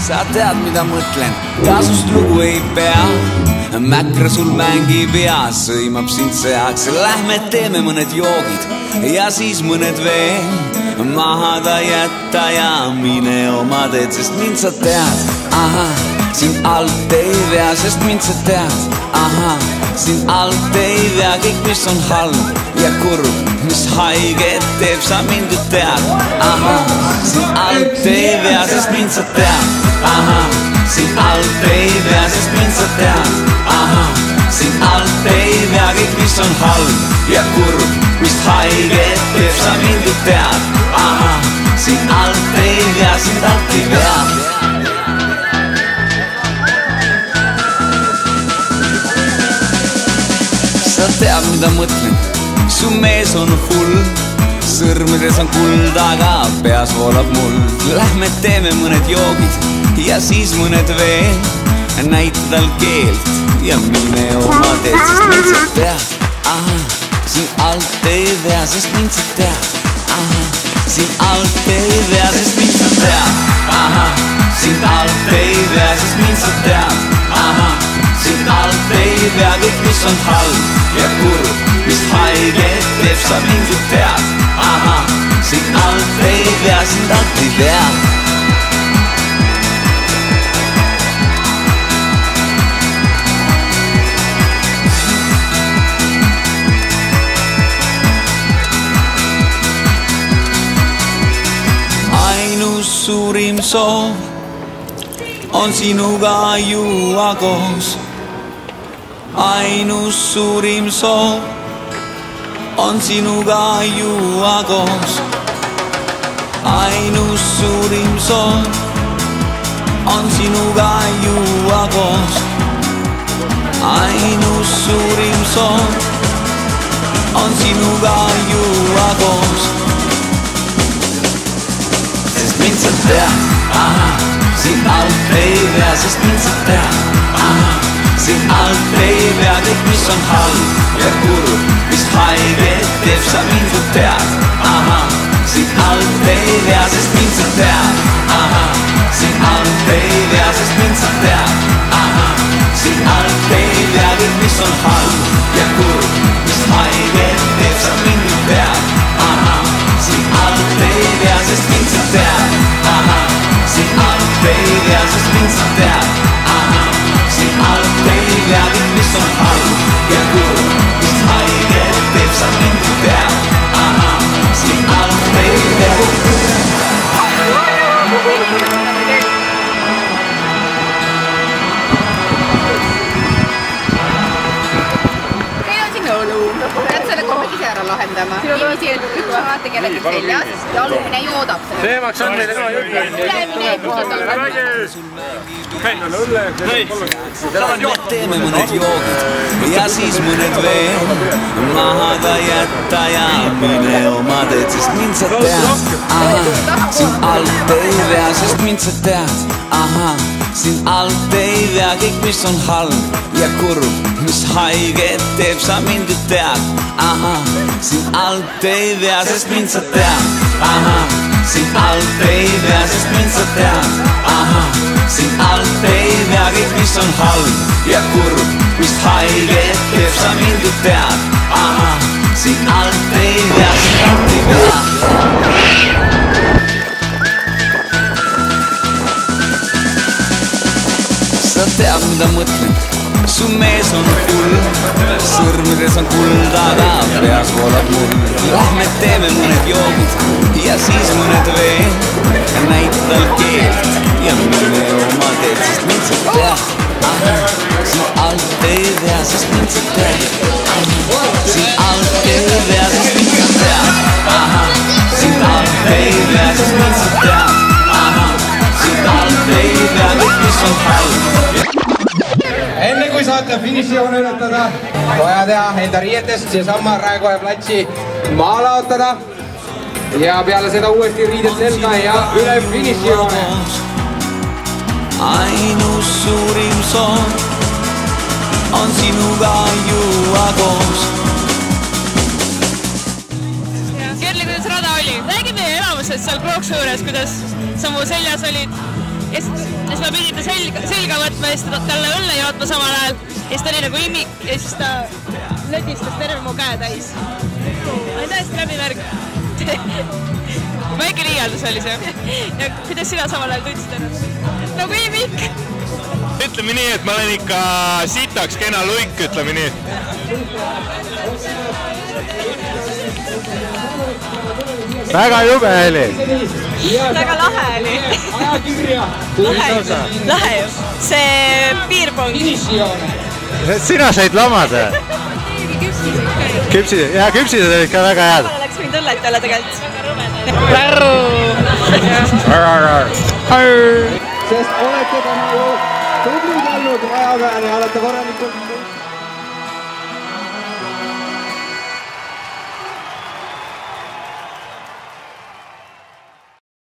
Sa tead, mida mõtlen, tasust lugu ei pea. Mäkra sul mängib ja sõimab sind seaks. Lähme teeme mõned joogid ja siis mõned veel. Maha ta jätta ja mine oma teed, sest mind sa tead. Sind alt ei vea, sest mind sa tead. Sind alt ei vea kõik, mis on halb ja kurb, mis haiget teeb, sa mind ju tead. Sind alt ei vea, sest mind sa tead. Sind alt ei vea, sest mind sa tead. Sind alt ei vea kõik, mis on halb ja kurb, mis haiget teeb, sa mind ju tead. Sind alt ei vea, sind alt ei vea. Sa tead, mida mõtlen, su mees on hull. Sõrmides on kuld, aga peas voolab mul. Lähme teeme mõned joogid ja siis mõned veel. Näita tal keelt ja mine oma teed, sest mind sa tead. Sind alt ei vea, sest mind sa tead. Sind alt ei vea, sest mind sa tead. Sind alt ei vea, sest mind sa tead. Sind alt ei vea kõik, mis on halb ja kurb, mis haiget teeb, sa mind ju tead. Sind alt ei vea, sind alt ei vea. Ainus suurim soov on sinuga juua koos. Ainus suurim soov on sinuga juua koos. Ainus suurim soov on sinuga juua koos. Ainus suurim soov on sinuga juua koos. Sest mind sa tead. Sind alt ei vea, sest mind sa tead. Sind alt ei vea kõik, mis on halb ja kurb, mis haiget teeb, sa mind ju tead. Sind alt ei vea, sest mind sa tead. Sind alt ei vea, sest mind sa tead. Sind alt ei vea kõik, mis on halb ja kurb, mis haiget teeb, sa mind ju tead. Sind alt ei vea, sest mind sa tead. Sind alt ei vea, sest mind sa tead. Sind alt ei vea kõik, mis on halb ja kurb, mis haiget teeb, sa mind ju tead. Sind alt ei vea. Teil on siin õlu, pead selle kohe ise ära lahendama. Niiviisi, et üks vaate kellegi seljas ja alumine joodab selle. Teemaks on meile ka jutt. Ülemine ei puhata. Lähme teeme mõned joogid ja siis mõned veel. Maha ta jätta ja mine oma teed, sest mind sa tead. Sind alt ei vea, sest mind sa tead. Sind alt ei vea kõik, mis on halb ja kurb, mis haiget teeb, sa mind ju tead. Sind alt ei vea, sest mind sa tead. Sind alt ei vea, sest mind sa tead. Sind alt ei vea kõik, mis on halb ja kurb, mis haiget teeb, sa mind ju tead. Sind alt ei vea, sind alt ei vea. Sa tead, mida mõtlen, su mees on hull. Sõrmides on kuld, aga peas voolab mul. Lähme teeme mõned joogid ja siis mõned veel. Näita tal keelt ja mine oma teed, sest mind sa tead. Sind alt ei vea, sest mind sa tead. Sind alt ei vea, sest mind sa tead. Sind alt ei vea, sest mind sa tead. Sind alt ei vea kõik, mis on halb. Enne kui saate finišijoone ületada, vaja teha enda riietest seesama Raekoja platsi maa laotada ja peale seda uuesti riided selga ja üle finišijoone. Ainus suurim soov on sinuga juua koos. Kerli, kuidas rada oli? Räägi meie elamusest seal Krooksu juures, kuidas sa mu seljas olid ja siis ma pidin ta selga võtma ja siis talle õlle jootma samal ajal. Ja siis ta oli nagu imik ja siis ta lödistas terve mu käe täis. Oli täiesti läbimärg. Väike liialdus oli see. Ja kuidas sina samal ajal tundsid ennast? Nagu imik. Ütleme nii, et ma olen ikka sitaks kena luik, ütleme nii. Väga jube oli. Väga lahe oli. Lahe ju. See piirpong. Sina said lamada. Küpsised olid ka väga head. Oleks võinud õllet olla tegelikult. Sest olete täna ju tublid olnud raja peal ja olete korralikult